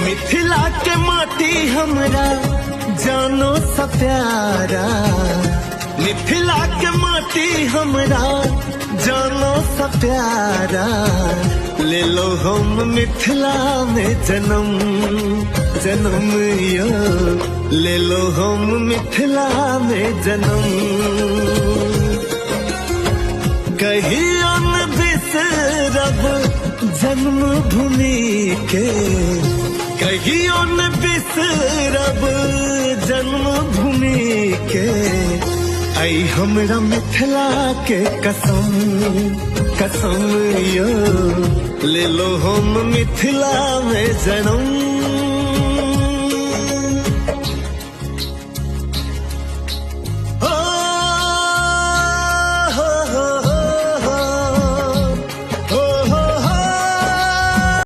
मिथिला के माटी हमरा जानो सा प्यारा, मिथिला के माटी हमरा जानो सा प्यारा। ले लो हम मिथिला में जन्म, जन्म यो ले लो हम मिथिला में जन्म। कहियो न बिसरब जन्मभूमि के, कहियो न बिसरब जन्मभूमि के। आई हमरा मिथिला के कसम, कसम यो ले लो हम मिथिला में जन्म।